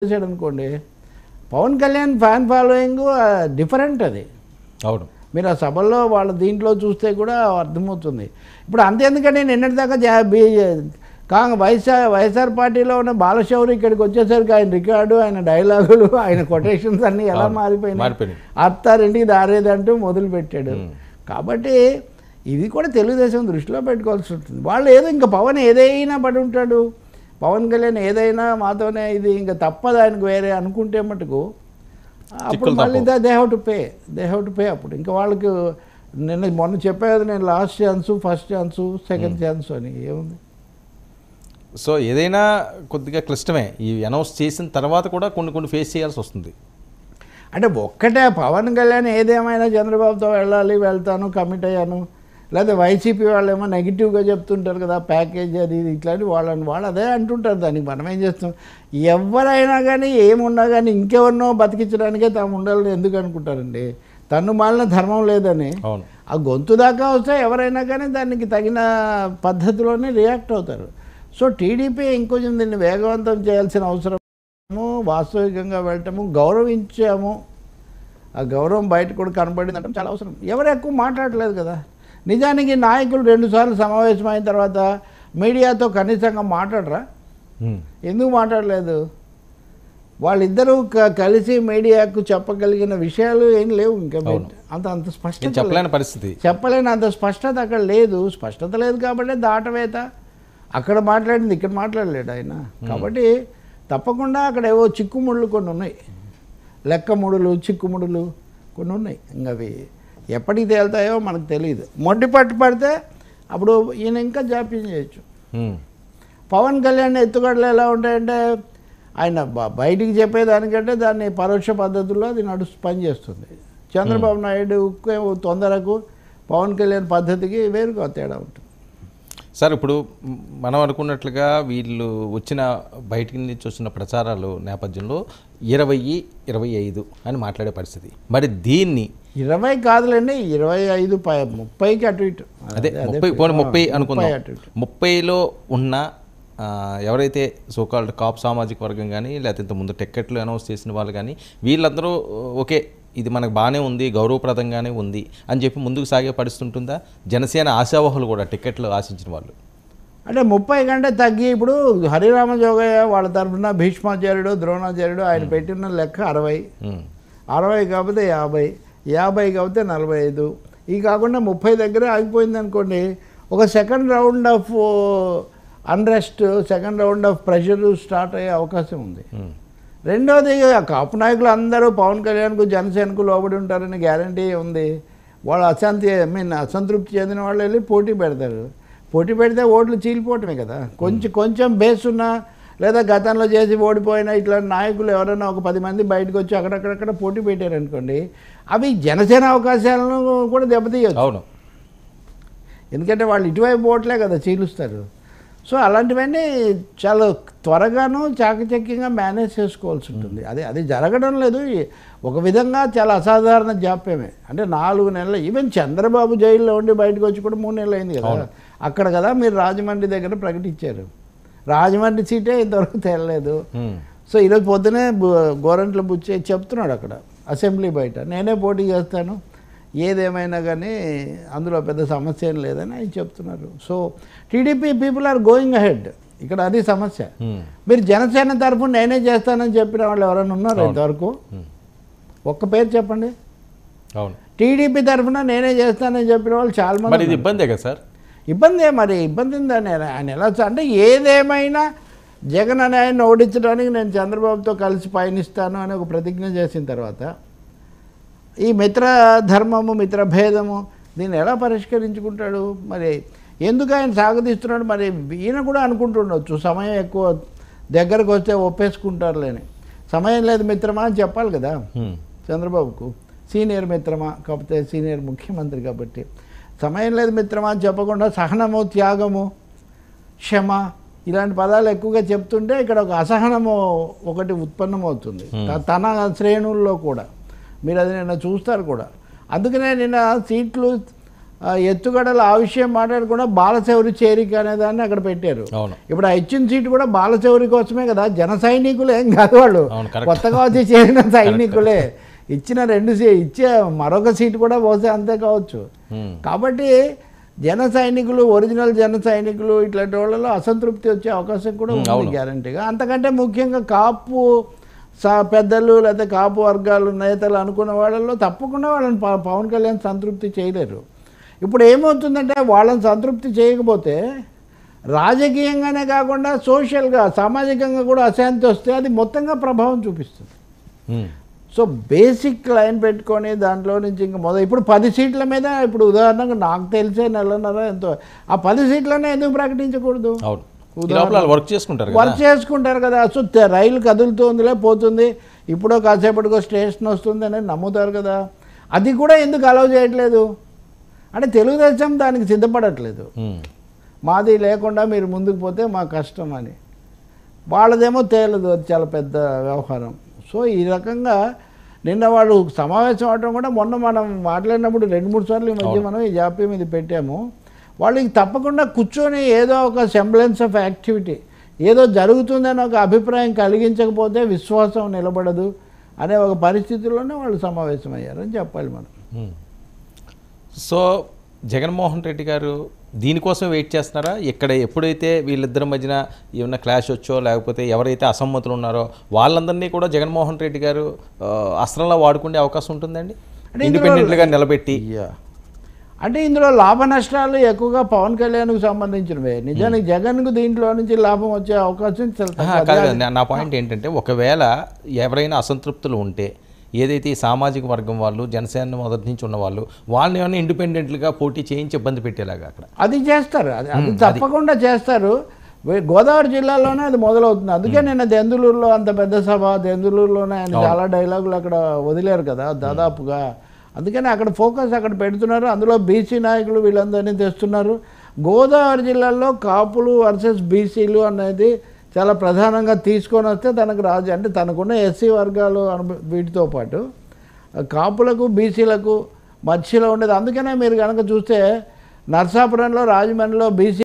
చేశాడు అనుకోండి, Pawan Kalyan fan following different అది. అవును, మీరు ఆ సభల్లో వాళ్ళ దీంట్లో చూస్తే కూడా అర్థమవుతుంది. ఇప్పుడు అంతేందుకంటే నిన్నటిదాకా వైఎస్ఆర్ పార్టీలో ఉన్న బాలశౌరి ఇక్కడికి వచ్చేసరికి ఆయన రికార్డు, ఆయన డైలాగులు, ఆయన కొటేషన్స్ అన్నీ ఎలా మారిపోయినాయి. అత్తారింటికి దారేదంటూ మొదలుపెట్టాడు. కాబట్టి ఇది కూడా తెలుగుదేశం దృష్టిలో పెట్టుకోవాల్సి ఉంటుంది. వాళ్ళు ఏదో ఇంకా పవన్ ఏదైనా పడి ఉంటాడు, పవన్ కళ్యాణ్ ఏదైనా మాతోనే ఇది ఇంకా తప్పదు ఆయనకు వేరే అనుకుంటే మటుకు అప్పుడు మళ్ళీ దే హ్యావ్ టు పే. అప్పుడు ఇంకా వాళ్ళకి మొన్న చెప్పేది నేను last chance, first chance, second chance అని ఏముంది. సో ఏదైనా కొద్దిగా క్లిష్టమే. ఈ అనౌన్స్ చేసిన తర్వాత కూడా కొన్ని ఫేస్ చేయాల్సి వస్తుంది. అంటే ఒక్కటే పవన్ కళ్యాణ్ ఏదేమైనా చంద్రబాబుతో వెళ్తాను కమిట్ అయ్యాను, లేదా వైసీపీ వాళ్ళు ఏమో నెగిటివ్గా చెప్తుంటారు కదా, ప్యాకేజ్ అది ఇది ఇట్లాంటి వాళ్ళు అదే అంటుంటారు. దానికి మనం ఏం చేస్తాం? ఎవరైనా కానీ ఏమున్నా కానీ ఇంకెవరినో బతికించడానికే తాము ఉండాలని ఎందుకు అనుకుంటారండి? తను మాలిన ధర్మం లేదని. ఆ గొంతు దాకా వస్తే ఎవరైనా కానీ దానికి తగిన పద్ధతిలోనే రియాక్ట్ అవుతారు. సో టీడీపీ ఇంకొంచెం దీన్ని వేగవంతం చేయాల్సిన అవసరము, వాస్తవికంగా వెళ్ళటము, గౌరవించాము, ఆ గౌరవం బయట కూడా కనబడిందంటే చాలా అవసరం. ఎవరు ఎక్కువ మాట్లాడలేదు కదా. నిజానికి నాయకులు 2 సార్లు సమావేశమైన తర్వాత మీడియాతో కనీసంగా మాట్లాడరా? ఎందుకు మాట్లాడలేదు? వాళ్ళిద్దరూ కలిసి మీడియాకు చెప్పగలిగిన విషయాలు ఏం లేవు. ఇంకా అంత స్పష్టత చెప్పలేని అంత స్పష్టత అక్కడ లేదు. స్పష్టత లేదు కాబట్టి దాటవేత. అక్కడ మాట్లాడింది ఇక్కడ మాట్లాడలేడు ఆయన. కాబట్టి తప్పకుండా అక్కడ ఏవో చిక్కుముడులు కొన్ని ఉన్నాయి, లెక్కముడులు, చిక్కుముడులు కొన్ని ఉన్నాయి. ఇంకా అవి ఎప్పటికి తేలుతాయో మనకు తెలియదు. మొండి పట్టు పడితే అప్పుడు ఈయన ఇంకా జాప్యం చేయొచ్చు. పవన్ కళ్యాణ్ ఎత్తుగడలు ఎలా ఉంటాయంటే ఆయన బయటికి చెప్పేదానికంటే దాన్ని పరోక్ష పద్ధతుల్లో అది పనిచేస్తుంది. చంద్రబాబు నాయుడు తొందరకు పవన్ కళ్యాణ్ పద్ధతికి వేరుగా తేడా ఉంటుంది. సార్, ఇప్పుడు మనం అనుకున్నట్లుగా వీళ్ళు బయటికి నుంచి వచ్చిన ప్రచారాలు నేపథ్యంలో 20-25 అని మాట్లాడే పరిస్థితి. మరి దీన్ని 20 కాదులేండి, 25, 30కి అటు ఇటు. అదే 30 అనుకుందాం. 30లో ఉన్న ఎవరైతే సోకాల్డ్ కాప్ సామాజిక వర్గం కానీ, లేకపోతే ఇంతకుముందు టిక్కెట్లు అనౌన్స్ చేసిన వాళ్ళు కానీ, వీళ్ళందరూ ఓకే ఇది మనకు బాగానే ఉంది, గౌరవప్రదంగానే ఉంది అని చెప్పి ముందుకు సాగే పరిస్థితి ఉంటుందా? జనసేన ఆశావహులు కూడా టిక్కెట్లు ఆశించిన వాళ్ళు అంటే 30 కంటే తగ్గి ఇప్పుడు హరిరామ జోగయ్య వాళ్ళ తరఫున భీష్మాచార్యుడు, ద్రోణాచార్యుడు ఆయన పెట్టిన లెక్క 60 కాకపోతే 50 కాకపోతే 45, ఈ కాకుండా 30 దగ్గర ఆగిపోయింది అనుకోండి. ఒక second round of unrest, second round of pressure start అయ్యే అవకాశం ఉంది. రెండోది, కాపు నాయకులు అందరూ పవన్ కళ్యాణ్కు జనసేనకు లోబడి ఉంటారని గ్యారంటీ ఉంది. వాళ్ళు అసంతృప్తి చెందిన వాళ్ళు వెళ్ళి పోటీ పెడతారు. పోటీ పెడితే ఓట్లు చీలిపోవటమే కదా. కొంచెం బేస్ ఉన్నా, లేదా గతంలో చేసి ఓడిపోయిన ఇట్లాంటి నాయకులు ఎవరైనా ఒక 10 మంది బయటకు వచ్చి అక్కడక్కడ పోటీ పెట్టారనుకోండి, అవి జనసేన అవకాశాలను కూడా దెబ్బతీయచ్చు. అవును, ఎందుకంటే వాళ్ళు ఇటువైపు ఓట్లే కదా చీలుస్తారు. సో అలాంటివన్నీ చాలా త్వరగాను చాకచక్యంగా మేనేజ్ చేసుకోవాల్సి ఉంటుంది. అది జరగడం లేదు. ఒక విధంగా చాలా అసాధారణ జాప్యమే. అంటే 4 నెలలు, ఈవెన్ చంద్రబాబు జైల్లో ఉండి బయటకు వచ్చి కూడా 3 నెలలు అయింది కదా. అక్కడ కదా మీరు రాజమండ్రి దగ్గర ప్రకటించారు. రాజమండ్రి సీటే ఇంతవరకు తేలలేదు. సో ఈరోజు పొద్దునే గోరంట్ల బుచ్చే చెప్తున్నాడు అక్కడ అసెంబ్లీ బయట, నేనే పోటీ చేస్తాను, ఏదేమైనా కానీ అందులో పెద్ద సమస్య ఏం లేదని ఆయన చెప్తున్నారు. So TDP people are going ahead. ఇక్కడ అది సమస్య. మీరు జనసేన తరఫున నేనే చేస్తానని చెప్పిన వాళ్ళు ఎవరైనా ఉన్నారు ఇంతవరకు? ఒక్క పేరు చెప్పండి. అవును, టీడీపీ తరఫున నేనే చేస్తానని చెప్పిన వాళ్ళు చాలా మంది. ఇబ్బందే కదా సార్? ఇబ్బందే. మరి ఇబ్బంది ఉందని ఆయన ఎలా అంటే ఏదేమైనా జగన్ అనే ఆయన ఓడించడానికి నేను చంద్రబాబుతో కలిసి పయనిస్తాను అని ఒక ప్రతిజ్ఞ చేసిన తర్వాత ఈ మిత్రధర్మము, మిత్రభేదము దీన్ని ఎలా పరిష్కరించుకుంటాడు? మరి ఎందుకు ఆయన సాగదీస్తున్నాడు? మరి ఈయన కూడా అనుకుంటుండొచ్చు సమయం ఎక్కువ దగ్గరకు వస్తే ఒప్పేసుకుంటారులేని. సమయం లేదు మిత్రమా అని చెప్పాలి కదా చంద్రబాబుకు. సీనియర్ మిత్రమా, కాకపోతే సీనియర్ ముఖ్యమంత్రి కాబట్టి సమయం లేదు మిత్రమా అని చెప్పకుండా సహనము, త్యాగము, క్షమ ఇలాంటి పదాలు ఎక్కువగా చెప్తుంటే ఇక్కడ ఒక అసహనము ఒకటి ఉత్పన్నమవుతుంది తన శ్రేణుల్లో కూడా. మీరు అది నిన్న చూస్తారు కూడా. అందుకనే నిన్న సీట్లు ఎత్తుగడలు ఆ విషయం మాట్లాడకుండా బాలశౌరి చేరిక అనేదాన్ని అక్కడ పెట్టారు. అవును. ఇప్పుడు ఆ ఇచ్చిన సీటు కూడా బాలశౌరి కోసమే కదా, జన సైనికులు ఏం కాదు వాళ్ళు, అవును, కరెక్ట్. కొత్తగా వచ్చి చేరిన సైనికులే. ఇచ్చిన ఇచ్చే మరొక సీటు కూడా పోతే అంతే కావచ్చు. కాబట్టి జన సైనికులు, ఒరిజినల్ జన సైనికులు ఇట్లాంటి వాళ్ళలో అసంతృప్తి వచ్చే అవకాశం కూడా ఉంది గ్యారంటీగా. అంతకంటే ముఖ్యంగా కాపు పెద్దలు లేదా కాపు వర్గాలు నేతలు అనుకున్న వాళ్ళల్లో తప్పకుండా వాళ్ళని పవన్ కళ్యాణ్ సంతృప్తి చేయలేరు. ఇప్పుడు ఏమవుతుందంటే వాళ్ళని సంతృప్తి చేయకపోతే రాజకీయంగానే కాకుండా సోషల్గా, సామాజికంగా కూడా అశాంతి వస్తే అది మొత్తంగా ప్రభావం చూపిస్తుంది. సో బేసిక్ లైన్ పెట్టుకొని దాంట్లో నుంచి ఇంకా ఇప్పుడు 10 సీట్ల మీద, ఇప్పుడు ఉదాహరణకు నాకు తెలిసే నెలన్నర ఎంతో, ఆ 10 సీట్లనే ఎందుకు ప్రకటించకూడదు? వర్క్ చేసుకుంటారు కదా. సో రైలు కదులుతుందిలే, పోతుంది, ఇప్పుడో కాసేపటికో స్టేషన్ వస్తుంది అని నమ్ముతారు కదా. అది కూడా ఎందుకు అలౌ చేయట్లేదు అంటే తెలుగుదేశం దానికి సిద్ధపడట్లేదు. మాది లేకుండా మీరు ముందుకు పోతే మా కష్టం అని. వాళ్ళదేమో తేలదు, అది చాలా పెద్ద వ్యవహారం. సో ఈ రకంగా నిన్న వాళ్ళు సమావేశం అవడం కూడా మొన్న మనం మాట్లాడినప్పుడు 2-3 సార్లు ఈ మధ్య మనం ఈ జాప్యం ఇది పెట్టాము. వాళ్ళకి తప్పకుండా కూర్చొని ఏదో ఒక సెంబ్లెన్స్ ఆఫ్ యాక్టివిటీ, ఏదో జరుగుతుందని ఒక అభిప్రాయం కలిగించకపోతే విశ్వాసం నిలబడదు అనే ఒక పరిస్థితుల్లోనే వాళ్ళు సమావేశమయ్యారని చెప్పాలి మనం. సో జగన్మోహన్ రెడ్డి గారు దీనికోసం వెయిట్ చేస్తున్నారా? ఇక్కడ ఎప్పుడైతే వీళ్ళిద్దరి మధ్యన ఏమన్నా క్లాష్ వచ్చో, లేకపోతే ఎవరైతే అసమ్మతులు ఉన్నారో వాళ్ళందరినీ కూడా జగన్మోహన్ రెడ్డి గారు అస్త్రంలా వాడుకునే అవకాశం ఉంటుందండి, ఇండిపెండెంట్గా నిలబెట్టి? అంటే ఇందులో లాభ నష్టాలు ఎక్కువగా పవన్ కళ్యాణ్కు సంబంధించినవే. నిజానికి జగన్కు దీంట్లో నుంచి లాభం వచ్చే అవకాశం కాదు. నా పాయింట్ ఏంటంటే, ఒకవేళ ఎవరైనా అసంతృప్తులు ఉంటే, ఏదైతే ఈ సామాజిక వర్గం వాళ్ళు, జనసేన మొదటి నుంచి ఉన్న వాళ్ళు, వాళ్ళని ఏమైనా ఇండిపెండెంట్గా పోటీ చేయించి ఇబ్బంది పెట్టేలాగా అక్కడ అది చేస్తారు. అది తప్పకుండా చేస్తారు. గోదావరి జిల్లాలోనే అది మొదలవుతుంది. అందుకే నిన్న దెందులూరులో అంత పెద్ద సభ, దెందులూరులోనే ఆయన చాలా డైలాగులు అక్కడ వదిలేరు కదా దాదాపుగా. అందుకని అక్కడ ఫోకస్ అక్కడ పెడుతున్నారు. అందులో బీసీ నాయకులు వీళ్ళందరినీ తెస్తున్నారు. గోదావరి జిల్లాలో కాపులు వర్సెస్ బీసీలు అనేది చాలా ప్రధానంగా తీసుకొని వస్తే తనకు అంటే తనకున్న ఎస్సీ వర్గాలు వీటితో పాటు కాపులకు, బీసీలకు మధ్యలో ఉండేది. అందుకనే మీరు కనుక చూస్తే నర్సాపురంలో, రాజమండ్రిలో బీసీ